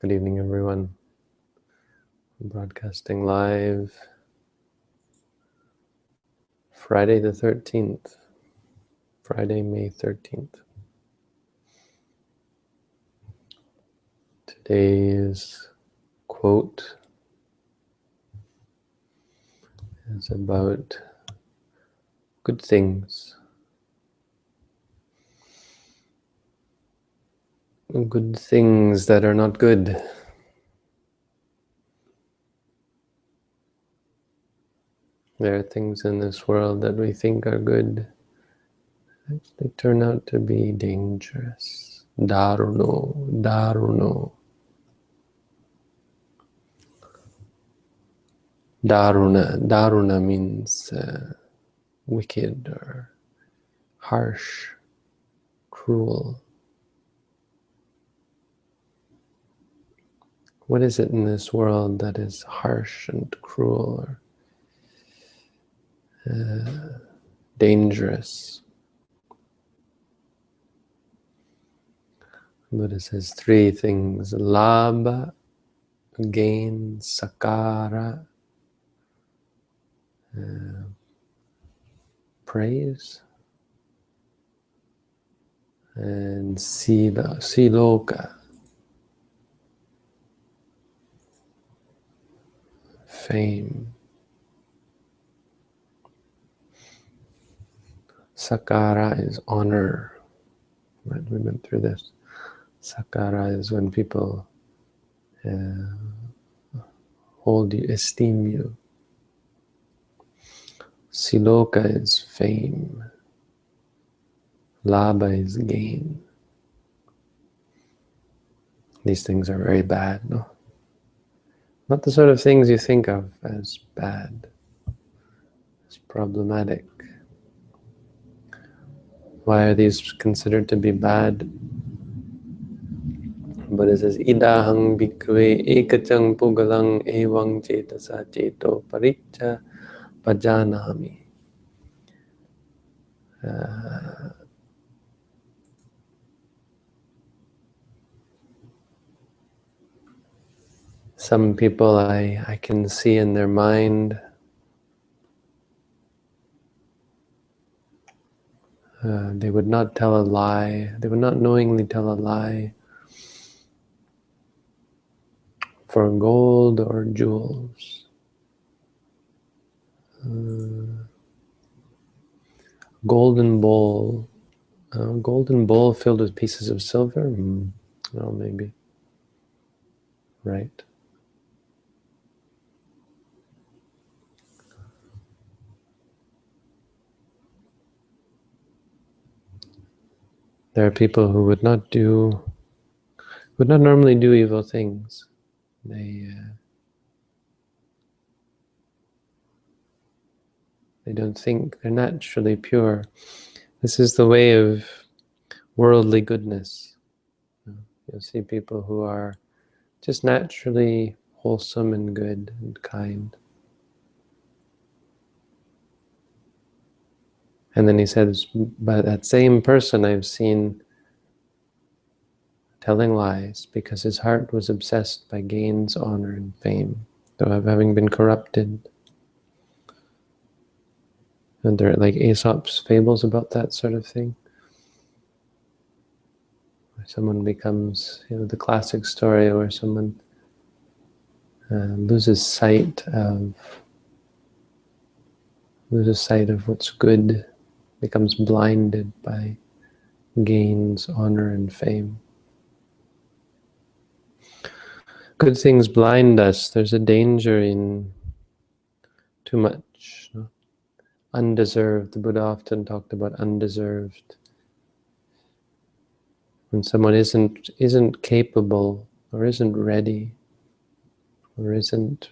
Good evening, everyone. I'm broadcasting live Friday the 13th, Friday, May 13th. Today's quote is about good things. Good things that are not good. There are things in this world that we think are good. They turn out to be dangerous. Daruno, daruno. Daruna means wicked or harsh, cruel. What is it in this world that is harsh and cruel or dangerous? Buddha says three things: labha, gain, sakara, praise, and siloka, fame. Sakara is honor. Right? We went through this. Sakara is when people hold you, esteem you. Siloka is fame. Labha is gain. These things are very bad, no? Not the sort of things you think of as bad, as problematic. Why are these considered to be bad? Buddha says, idahang bhikkhave ekachang pugalang evang cetasa ceto paricca pajanami. Some people I can see in their mind they would not tell a lie. They would not knowingly tell a lie for gold or jewels. Golden bowl filled with pieces of silver? Well, maybe. Right. There are people who would not normally do evil things. They don't think, they're naturally pure. This is the way of worldly goodness. You'll see people who are just naturally wholesome and good and kind. And then he says, but that same person I've seen telling lies because his heart was obsessed by gains, honor, and fame, though of having been corrupted. And there are like Aesop's fables about that sort of thing. Where someone becomes, the classic story where someone loses sight of what's good, becomes blinded by gains, honor, and fame. Good things blind us. There's a danger in too much. Undeserved. The Buddha often talked about undeserved. When someone isn't capable or isn't ready or isn't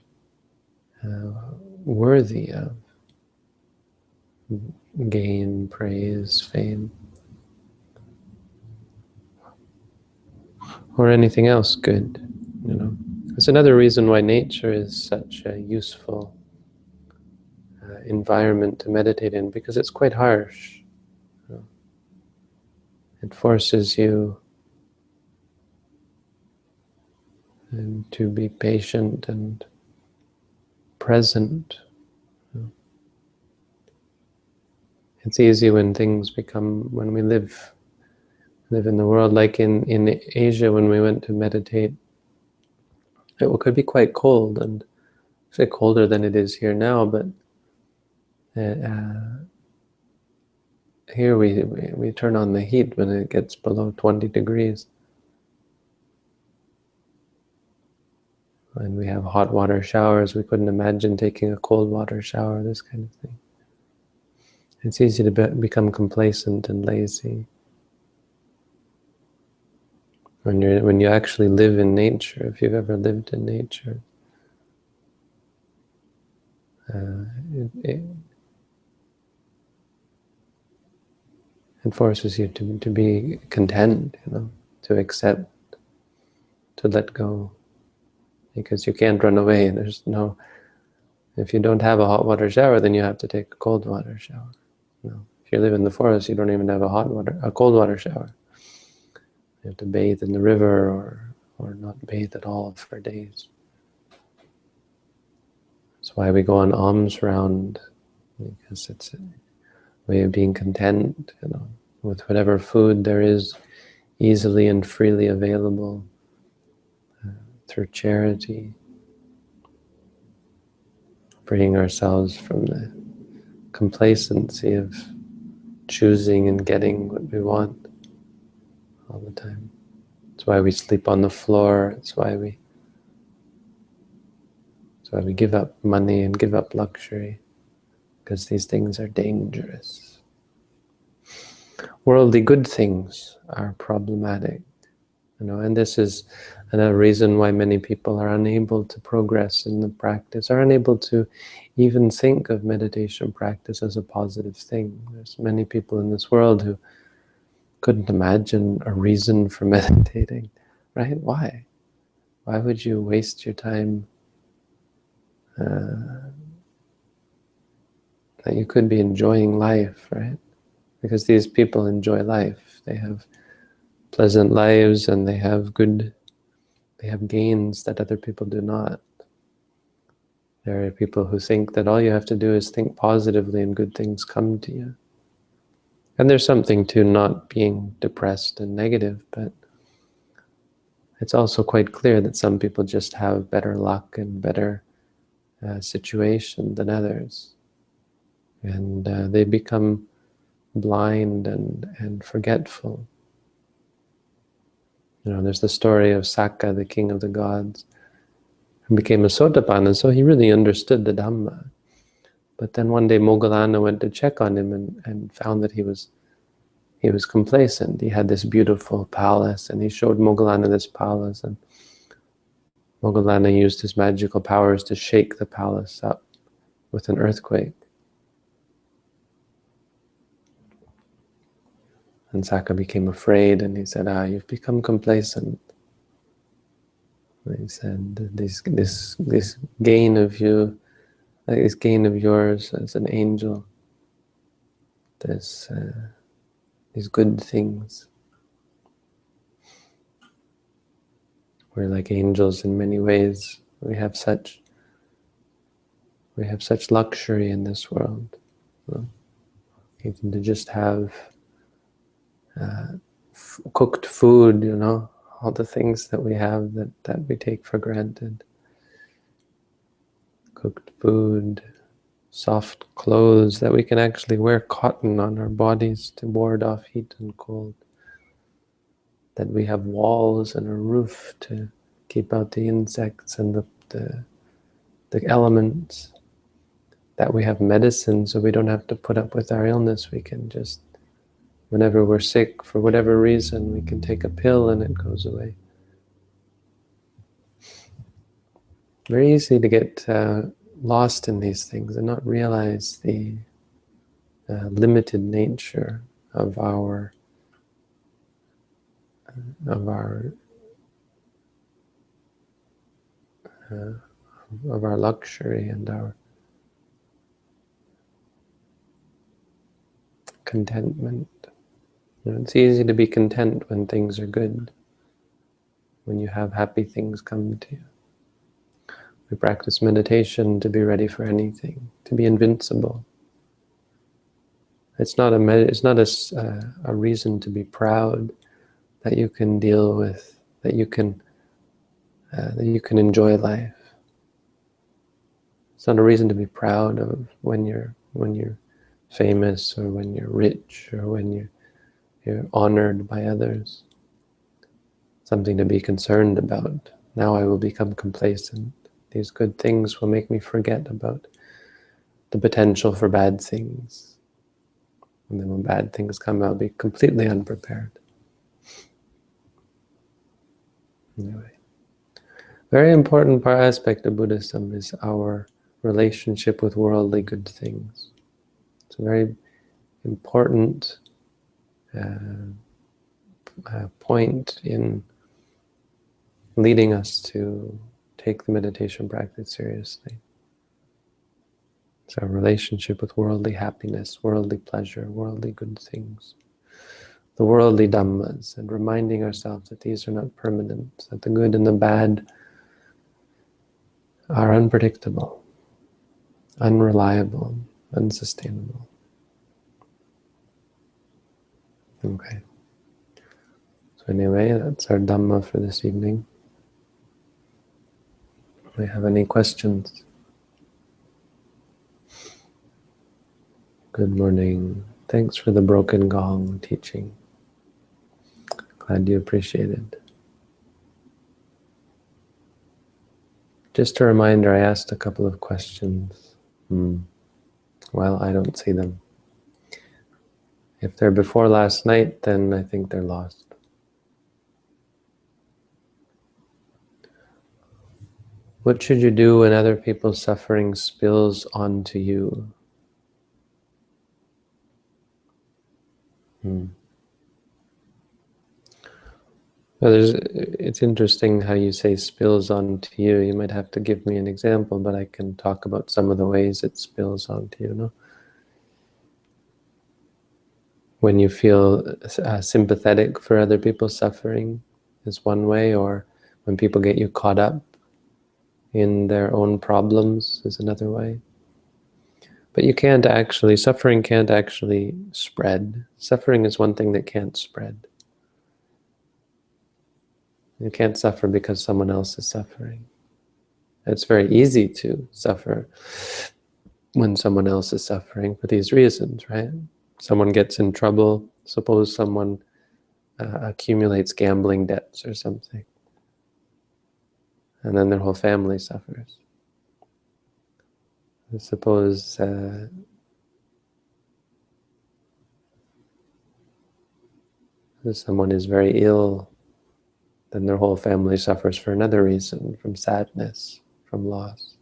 worthy of gain, praise, fame, or anything else good. It's another reason why nature is such a useful environment to meditate in, because it's quite harsh. It forces you and to be patient and present. It's easy when things become, when we live in the world, like in Asia when we went to meditate, it could be quite cold, and say colder than it is here now, but here we turn on the heat when it gets below 20 degrees. And we have hot water showers. We couldn't imagine taking a cold water shower, this kind of thing. It's easy to become complacent and lazy. When you actually live in nature, if you've ever lived in nature, it forces you to be content, to accept, to let go, because you can't run away. There's no, if you don't have a hot water shower, then you have to take a cold water shower. If you live in the forest, you don't even have a cold water shower. You have to bathe in the river or not bathe at all for days. That's why we go on alms round, because it's a way of being content, with whatever food there is easily and freely available, through charity, freeing ourselves from the complacency of choosing and getting what we want all the time. That's why we sleep on the floor. That's why we give up money and give up luxury, because these things are dangerous. Worldly good things are problematic, and this is another reason why many people are unable to progress in the practice, are unable to even think of meditation practice as a positive thing. There's many people in this world who couldn't imagine a reason for meditating, right? Why? Why would you waste your time that you could be enjoying life, right? Because these people enjoy life. They have pleasant lives, and they have gains that other people do not. There are people who think that all you have to do is think positively and good things come to you. And there's something to not being depressed and negative, but it's also quite clear that some people just have better luck and better situation than others. And they become blind and forgetful. There's the story of Saka, the king of the gods, who became a Sotapanna, so he really understood the Dhamma. But then one day Moggallana went to check on him and found that he was complacent. He had this beautiful palace, and he showed Moggallana this palace, and Moggallana used his magical powers to shake the palace up with an earthquake. And Saka became afraid, and he said, you've become complacent. And he said, this gain of you, this gain of yours as an angel, these good things. We're like angels in many ways. We have such luxury in this world. Even to just have cooked food, all the things that we have that we take for granted. Cooked food, soft clothes, that we can actually wear cotton on our bodies to ward off heat and cold. That we have walls and a roof to keep out the insects and the elements. That we have medicine so we don't have to put up with our illness. We can just, whenever we're sick, for whatever reason, we can take a pill and it goes away. Very easy to get lost in these things and not realize the limited nature of our luxury and our contentment. It's easy to be content when things are good. when you have happy things come to you. We practice meditation to be ready for anything, to be invincible. It's not a reason to be proud that you can deal with, that you can enjoy life. It's not a reason to be proud of when you're famous, or when you're rich, or when you're honored by others. Something to be concerned about. Now I will become complacent. These good things will make me forget about the potential for bad things. And then when bad things come, I'll be completely unprepared. Anyway, very important aspect of Buddhism is our relationship with worldly good things. It's a very important point in leading us to take the meditation practice seriously. It's our relationship with worldly happiness, worldly pleasure, worldly good things, the worldly dhammas, and reminding ourselves that these are not permanent, that the good and the bad are unpredictable, unreliable, unsustainable. Okay. So anyway, that's our Dhamma for this evening. Do we have any questions? Good morning. Thanks for the broken gong teaching. Glad you appreciated. Just a reminder, I asked a couple of questions. Well, I don't see them. If they're before last night, then I think they're lost. What should you do when other people's suffering spills onto you? Well, it's interesting how you say spills onto you. You might have to give me an example, but I can talk about some of the ways it spills onto you, no? When you feel sympathetic for other people's suffering is one way, or when people get you caught up in their own problems is another way. But you can't actually, suffering can't actually spread. Suffering is one thing that can't spread. You can't suffer because someone else is suffering. It's very easy to suffer when someone else is suffering for these reasons, right? Someone gets in trouble. Suppose someone accumulates gambling debts or something, and then their whole family suffers. Suppose someone is very ill, then their whole family suffers for another reason, from sadness, from loss.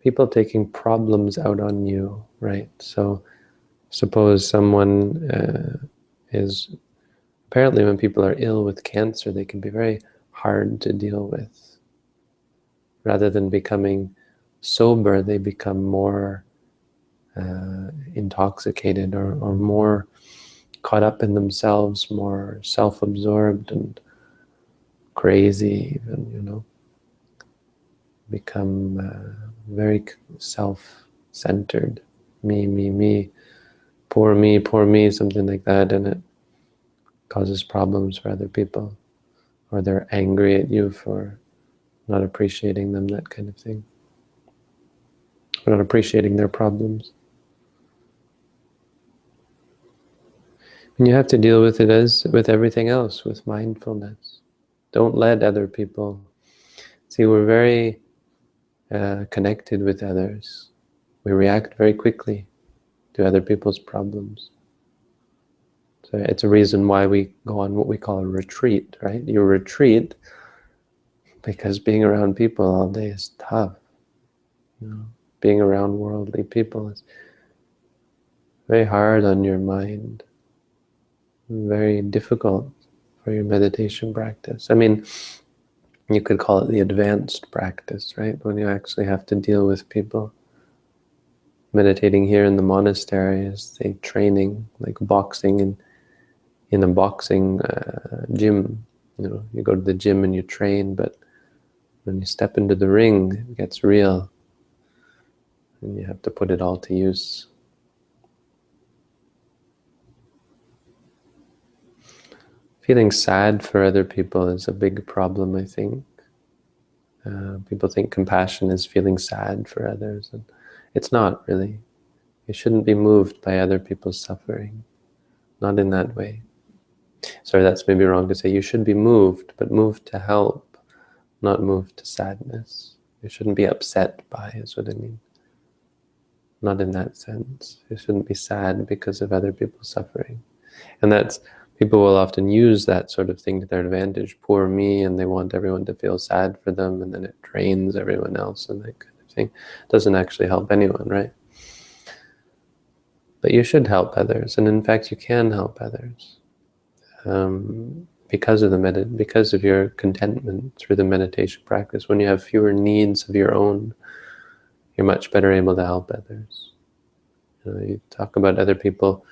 People taking problems out on you, right? So suppose someone is, apparently when people are ill with cancer, they can be very hard to deal with. Rather than becoming sober, they become more intoxicated, or more caught up in themselves, more self-absorbed and crazy even, become very self-centered. Me, poor me, something like that, and it causes problems for other people. Or they're angry at you for not appreciating them, that kind of thing. For not appreciating their problems. And you have to deal with it as with everything else, with mindfulness. Don't let other people... See, we're very connected with others. We react very quickly to other people's problems. So it's a reason why we go on what we call a retreat, right? You retreat because being around people all day is tough. Being around worldly people is very hard on your mind, very difficult for your meditation practice. I mean, you could call it the advanced practice, right? When you actually have to deal with people. Meditating here in the monastery is a training, like boxing in a boxing gym. You go to the gym and you train, but when you step into the ring, it gets real, and you have to put it all to use. Feeling sad for other people is a big problem, I think. People think compassion is feeling sad for others, and it's not really. You shouldn't be moved by other people's suffering, not in that way. Sorry, that's maybe wrong to say. You should be moved, but moved to help, not moved to sadness. You shouldn't be upset by, is what I mean. Not in that sense. You shouldn't be sad because of other people's suffering. And that's, people will often use that sort of thing to their advantage. Poor me, and they want everyone to feel sad for them, and then it drains everyone else, and that kind of thing. It doesn't actually help anyone, right? But you should help others, and in fact, you can help others because of your contentment through the meditation practice. When you have fewer needs of your own, you're much better able to help others. You talk about other people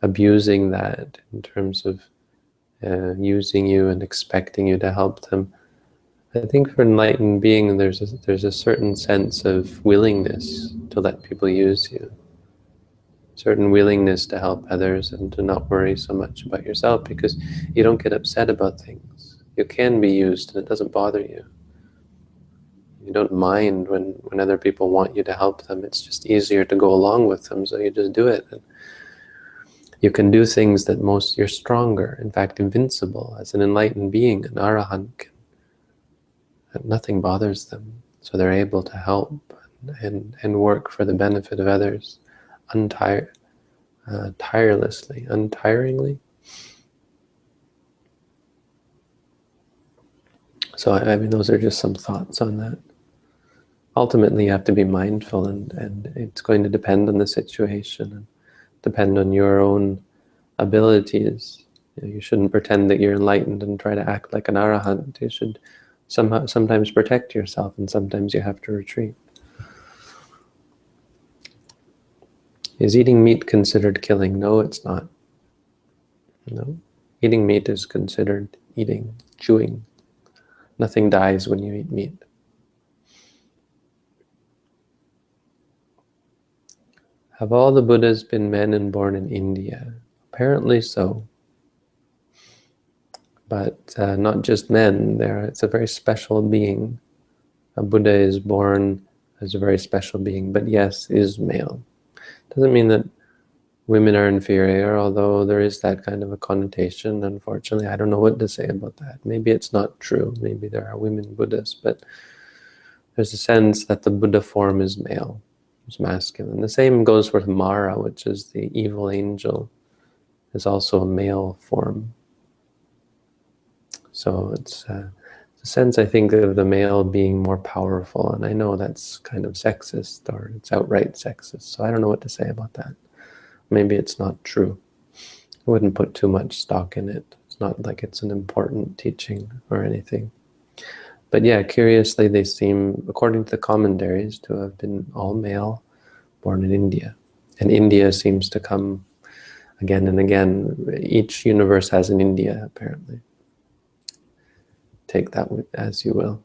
abusing that in terms of using you and expecting you to help them. I think for enlightened being, there's a certain sense of willingness to let people use you, certain willingness to help others and to not worry so much about yourself, because you don't get upset about things. You can be used and it doesn't bother you. You don't mind when other people want you to help them. It's just easier to go along with them, so you just do it. And you can do things that you're stronger, in fact invincible. As an enlightened being, an arahant, nothing bothers them. So they're able to help and work for the benefit of others tirelessly, untiringly. So I mean, those are just some thoughts on that. Ultimately, you have to be mindful, and it's going to depend on the situation and depend on your own abilities. You shouldn't pretend that you're enlightened and try to act like an arahant. You should sometimes protect yourself, and sometimes you have to retreat. Is eating meat considered killing? No, it's not. No. Eating meat is considered eating, chewing. Nothing dies when you eat meat. Have all the Buddhas been men and born in India? Apparently so. But not just men. It's a very special being. A Buddha is born as a very special being, but yes, is male. Doesn't mean that women are inferior, although there is that kind of a connotation. Unfortunately, I don't know what to say about that. Maybe it's not true. Maybe there are women Buddhas, but there's a sense that the Buddha form is male, it's masculine. The same goes with Mara, which is the evil angel, is also a male form. So it's a sense, I think, of the male being more powerful, and I know that's kind of sexist, or it's outright sexist, so I don't know what to say about that. Maybe it's not true. I wouldn't put too much stock in it. It's not like it's an important teaching or anything. But yeah, curiously, they seem, according to the commentaries, to have been all male, born in India. And India seems to come again and again. Each universe has an India, apparently. Take that as you will.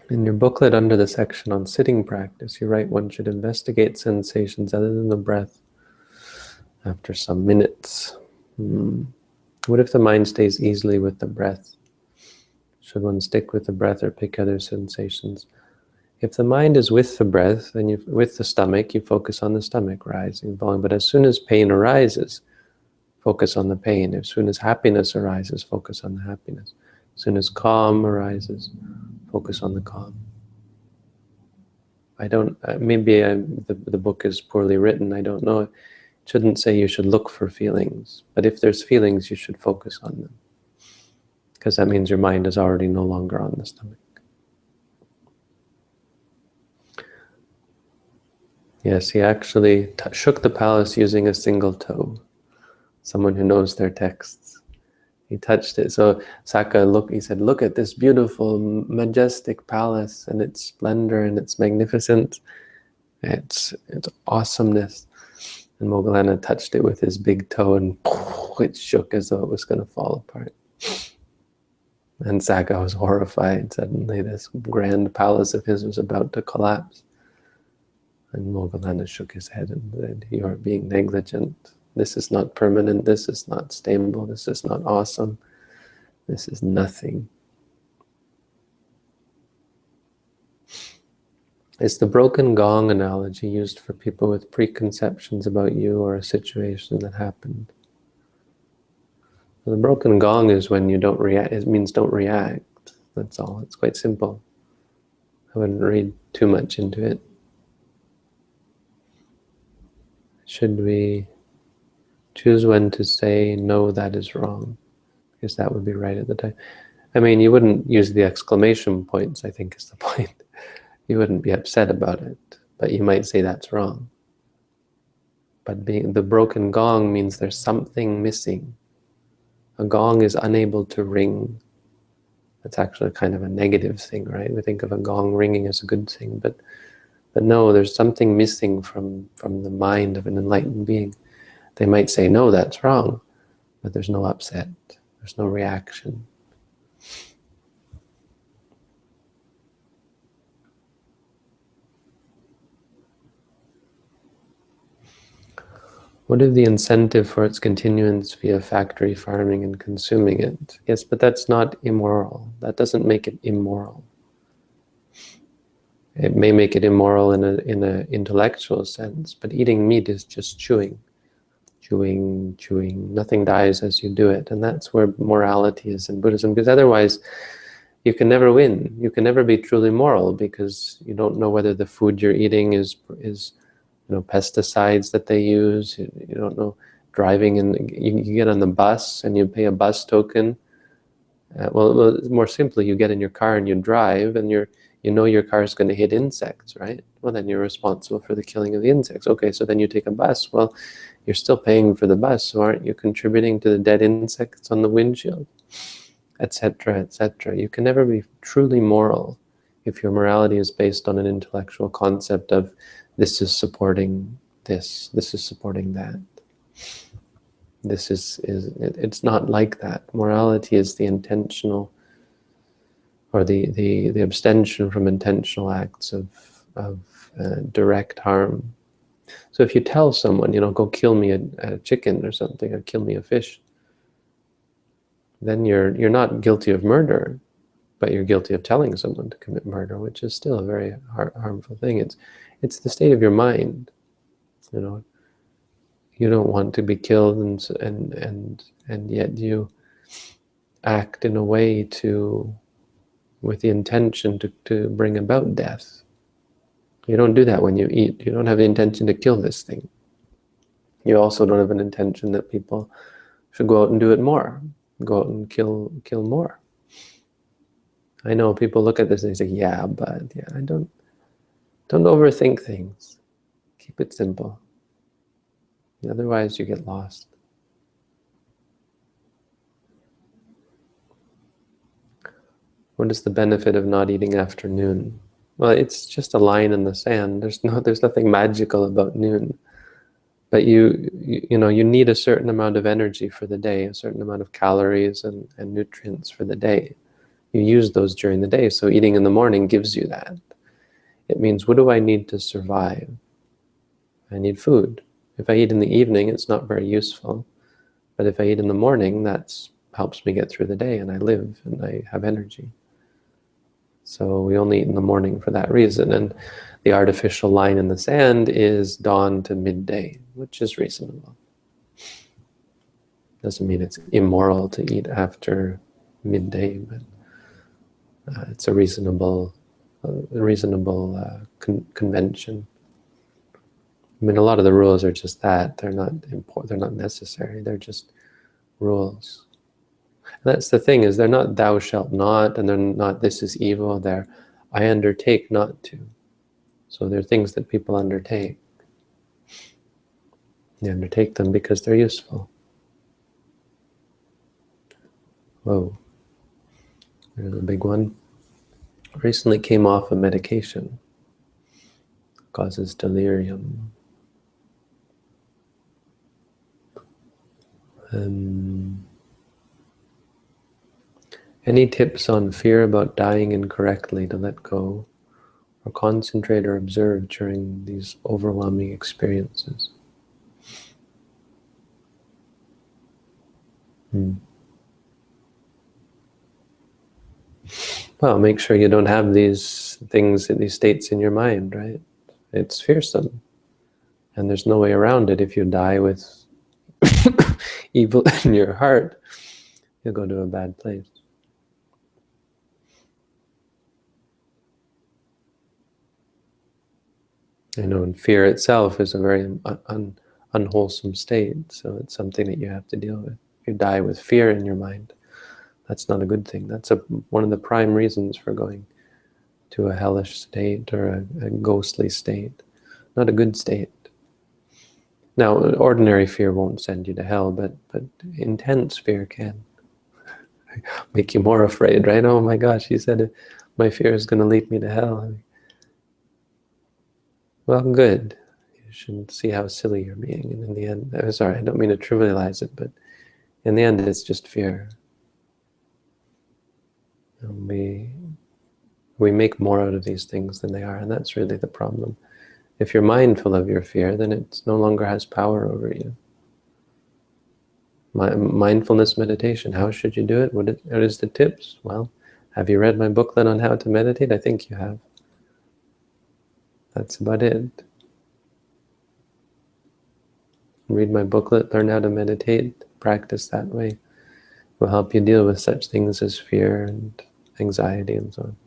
In your booklet, under the section on sitting practice, you write one should investigate sensations other than the breath after some minutes. What if the mind stays easily with the breath? Should one stick with the breath or pick other sensations? If the mind is with the breath, then with the stomach, you focus on the stomach rising, falling. But as soon as pain arises, focus on the pain. As soon as happiness arises, focus on the happiness. As soon as calm arises, focus on the calm. I don't, maybe the book is poorly written, I don't know. It shouldn't say you should look for feelings, but if there's feelings, you should focus on them, because that means your mind is already no longer on the stomach. Yes, he actually shook the palace using a single toe. Someone who knows their texts. He touched it. So Saka, he said, look at this beautiful, majestic palace and its splendor and its magnificence, its awesomeness. And Moggallana touched it with his big toe and it shook as though it was going to fall apart. And Saka was horrified. Suddenly this grand palace of his was about to collapse. And Moggallana shook his head and said, "You are being negligent. This is not permanent. This is not stable. This is not awesome. This is nothing." It's the broken gong analogy used for people with preconceptions about you or a situation that happened. The broken gong is when you don't react. It means don't react. That's all. It's quite simple. I wouldn't read too much into it. Should we choose when to say, no, that is wrong? Because that would be right at the time. I mean, you wouldn't use the exclamation points, I think is the point. You wouldn't be upset about it, but you might say that's wrong. But the broken gong means there's something missing. A gong is unable to ring. That's actually kind of a negative thing, right? We think of a gong ringing as a good thing, but no, there's something missing from the mind of an enlightened being. They might say, no, that's wrong, but there's no upset. There's no reaction. What is the incentive for its continuance via factory farming and consuming it? Yes, but that's not immoral. That doesn't make it immoral. It may make it immoral in an intellectual sense, but eating meat is just chewing. Chewing, chewing. Nothing dies as you do it. And that's where morality is in Buddhism, because otherwise you can never win. You can never be truly moral because you don't know whether the food you're eating is pesticides that they use. You don't know. Driving, and you get on the bus and you pay a bus token. Well, more simply, you get in your car and you drive, and you know your car is going to hit insects, right? Well, then you're responsible for the killing of the insects. Okay, so then you take a bus. Well, you're still paying for the bus, so aren't you contributing to the dead insects on the windshield, etc., etc.? You can never be truly moral if your morality is based on an intellectual concept of this is supporting this is supporting that. It's not like that. Morality is the intentional, or the abstention from intentional acts of direct harm. So if you tell someone, go kill me a chicken or something, or kill me a fish, then you're not guilty of murder, but you're guilty of telling someone to commit murder, which is still a very harmful thing. It's the state of your mind. You don't want to be killed, and yet you act in a way with the intention to bring about death. You don't do that when you eat. You don't have the intention to kill this thing. You also don't have an intention that people should go out and do it more. Go out and kill more. I know people look at this and they say, yeah, I don't overthink things. Keep it simple. Otherwise you get lost. What is the benefit of not eating after noon? Well, it's just a line in the sand. There's nothing magical about noon. But you need a certain amount of energy for the day, a certain amount of calories and nutrients for the day. You use those during the day, so eating in the morning gives you that. It means, what do I need to survive? I need food. If I eat in the evening, it's not very useful. But if I eat in the morning, that helps me get through the day, and I live, and I have energy. So we only eat in the morning for that reason. And the artificial line in the sand is dawn to midday, which is reasonable. Doesn't mean it's immoral to eat after midday, but it's a reasonable convention. I mean, a lot of the rules are just that. They're not important. They're not necessary. They're just rules. And that's the thing, is they're not thou shalt not, and they're not this is evil. They're I undertake not to. So they're things that people undertake. They undertake them because they're useful. Whoa. There's a big one. Recently came off a medication. Causes delirium. Any tips on fear about dying incorrectly to let go, or concentrate or observe during these overwhelming experiences? Well, make sure you don't have these things, these states in your mind, right? It's fearsome, and there's no way around it. If you die with evil in your heart, you'll go to a bad place. And fear itself is a very unwholesome state, so it's something that you have to deal with. If you die with fear in your mind, that's not a good thing. That's one of the prime reasons for going to a hellish state or a ghostly state. Not a good state. Now, ordinary fear won't send you to hell, but intense fear can make you more afraid, right? Oh my gosh, he said my fear is going to lead me to hell. Well, good. You should see how silly you're being. And in the end, sorry, I don't mean to trivialize it, but in the end, it's just fear. And we make more out of these things than they are, and that's really the problem. If you're mindful of your fear, then it no longer has power over you. Mindfulness meditation, how should you do it? What is the tips? Well, have you read my booklet on how to meditate? I think you have. That's about it. Read my booklet, learn how to meditate, practice that way. It will help you deal with such things as fear and anxiety and so on.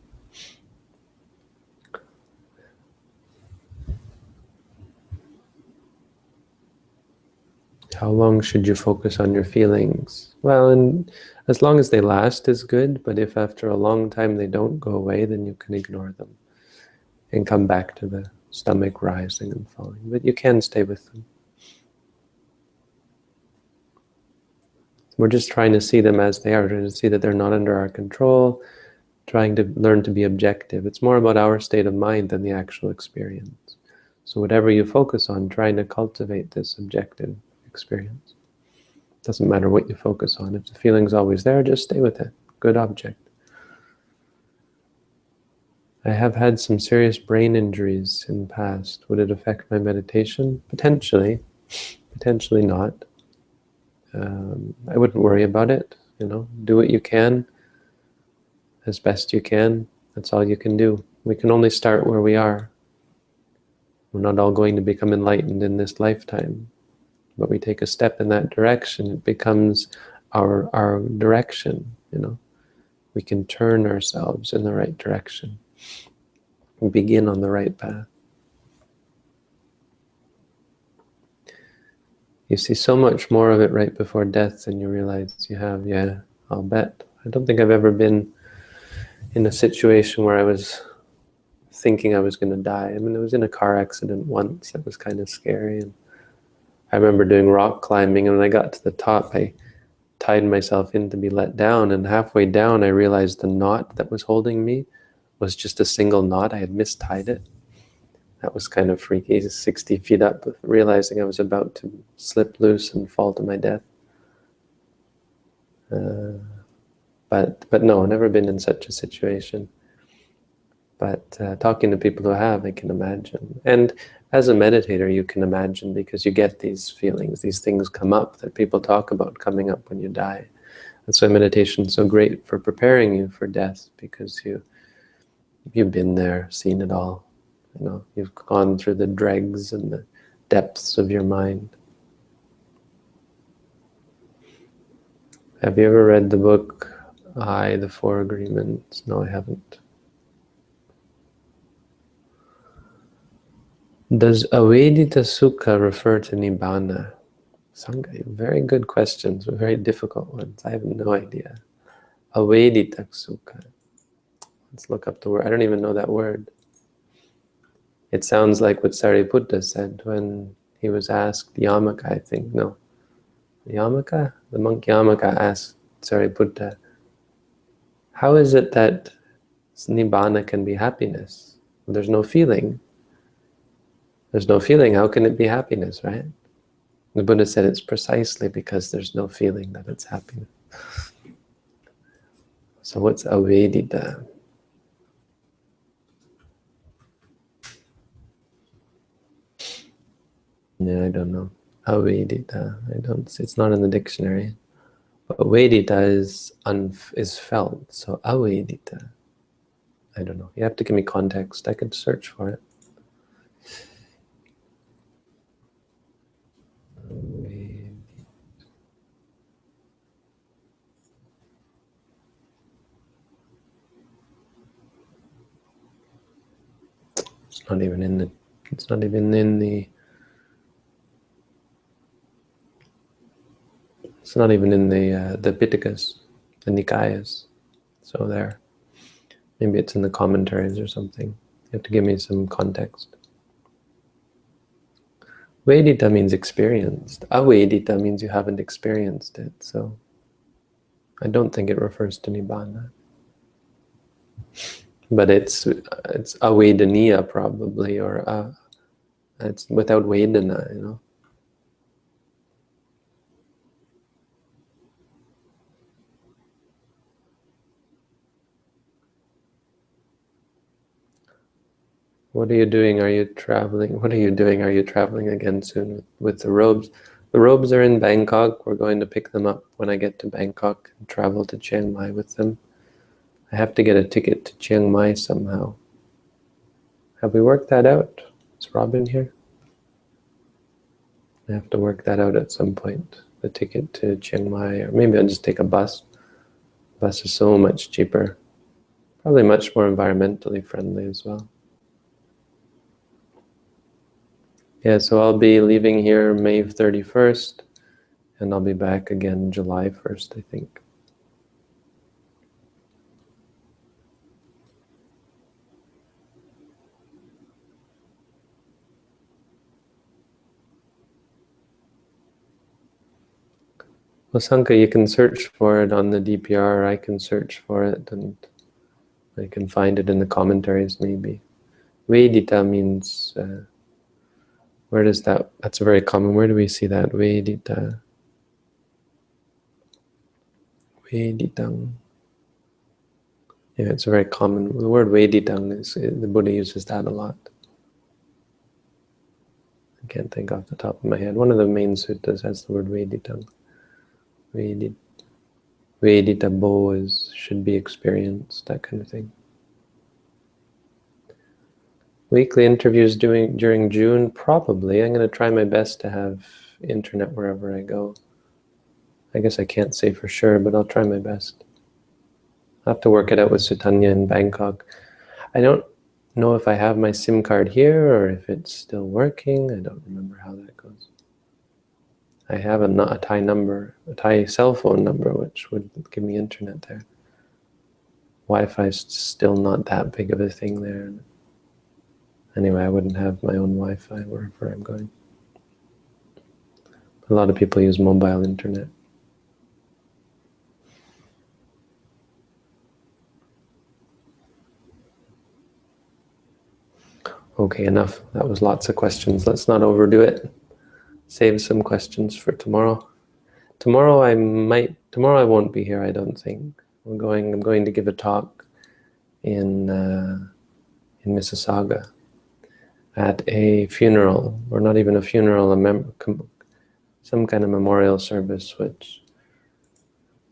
How long should you focus on your feelings? Well, and as long as they last is good, but if after a long time they don't go away, then you can ignore them and come back to the stomach rising and falling. But you can stay with them. We're just trying to see them as they are, trying to see that they're not under our control, trying to learn to be objective. It's more about our state of mind than the actual experience. So whatever you focus on, trying to cultivate this objective experience. Doesn't matter what you focus on. If the feeling's always there, just stay with it. Good object. I have had some serious brain injuries in the past. Would it affect my meditation? Potentially. Potentially not. I wouldn't worry about it. Do what you can as best you can. That's all you can do. We can only start where we are. We're not all going to become enlightened in this lifetime. But we take a step in that direction, it becomes our direction, We can turn ourselves in the right direction and begin on the right path. You see so much more of it right before death than you realize you have. Yeah, I'll bet. I don't think I've ever been in a situation where I was thinking I was going to die. I mean, I was in a car accident once. That was kind of scary. And I remember doing rock climbing, and when I got to the top, I tied myself in to be let down, and halfway down I realized the knot that was holding me was just a single knot. I had mistied it. That was kind of freaky, 60 feet up, realizing I was about to slip loose and fall to my death. But no, never been in such a situation. But talking to people who have, I can imagine. And as a meditator, you can imagine, because you get these feelings, these things come up that people talk about coming up when you die. That's why meditation is so great for preparing you for death, because you've been there, seen it all. You've gone through the dregs and the depths of your mind. Have you ever read the book, The Four Agreements? No, I haven't. Does Avedita Sukha refer to Nibbana? Sangha, very good questions, but very difficult ones. I have no idea. Avedita Sukha. Let's look up the word. I don't even know that word. It sounds like what Sariputta said when he was asked, Yamaka, I think. No. Yamaka? The monk Yamaka asked Sariputta, how is it that Nibbana can be happiness? Well, there's no feeling. There's no feeling. How can it be happiness, right? The Buddha said it's precisely because there's no feeling that it's happiness. So what's avedita? Yeah, I don't know. Avedita. It's not in the dictionary. But vedita is felt. So avedita. I don't know. You have to give me context. I could search for it. It's not even in the. It's not even in the. It's not even in the Pitakas, the Nikayas. So there. Maybe it's in the commentaries or something. You have to give me some context. Vedita means experienced. Avedita means you haven't experienced it. So I don't think it refers to Nibbana. But it's avedaniya probably, or it's without vedana, you know. What are you doing? Are you traveling? What are you doing? Are you traveling again soon with the robes? The robes are in Bangkok. We're going to pick them up when I get to Bangkok and travel to Chiang Mai with them. I have to get a ticket to Chiang Mai somehow. Have we worked that out? Is Robin here? I have to work that out at some point. The ticket to Chiang Mai, or maybe I'll just take a bus. Bus is so much cheaper. Probably much more environmentally friendly as well. Yeah, so I'll be leaving here May 31st, and I'll be back again July 1st, I think. Well, Sanka, you can search for it on the DPR. I can search for it, and I can find it in the commentaries, maybe. Vedita means, where does that, that's a very common, where do we see that? Vedita. Veditang. Yeah, it's a very common, the word Veditang, the Buddha uses that a lot. I can't think off the top of my head. One of the main suttas has the word Veditang. Vedita bo should be experienced, that kind of thing. Weekly interviews during June, probably. I'm going to try my best to have internet wherever I go. I guess I can't say for sure, but I'll try my best. I'll have to work it out with Sutanya in Bangkok. I don't know if I have my SIM card here or if it's still working. I don't remember how that goes. I have a Thai number, a Thai cell phone number, which would give me internet there. Wi-Fi is still not that big of a thing there. Anyway, I wouldn't have my own Wi-Fi wherever I'm going. A lot of people use mobile internet. Okay, enough. That was lots of questions. Let's not overdo it. Save some questions for tomorrow. Tomorrow I won't be here, I don't think. I'm going to give a talk in Mississauga at a funeral, or not even a funeral, some kind of memorial service, which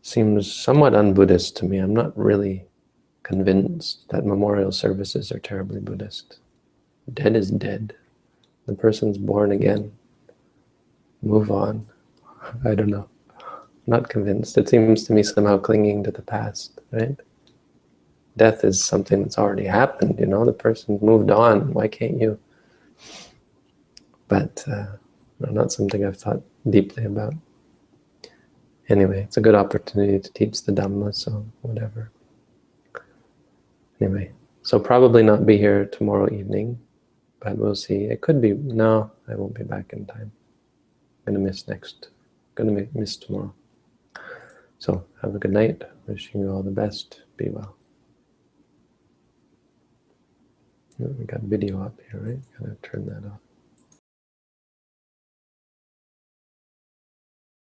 seems somewhat un-Buddhist to me. I'm not really convinced that memorial services are terribly Buddhist. Dead is dead. The person's born again. Move on. I don't know. Not convinced. It seems to me somehow clinging to the past, right? Death is something that's already happened, you know, the person moved on. Why can't you? But not something I've thought deeply about. Anyway, it's a good opportunity to teach the Dhamma, so whatever. Anyway, so probably not be here tomorrow evening, but we'll see. It could be, no, I won't be back in time. I'm gonna miss tomorrow. So have a good night. Wishing you all the best. Be well. We got video up here, right? Gotta turn that off.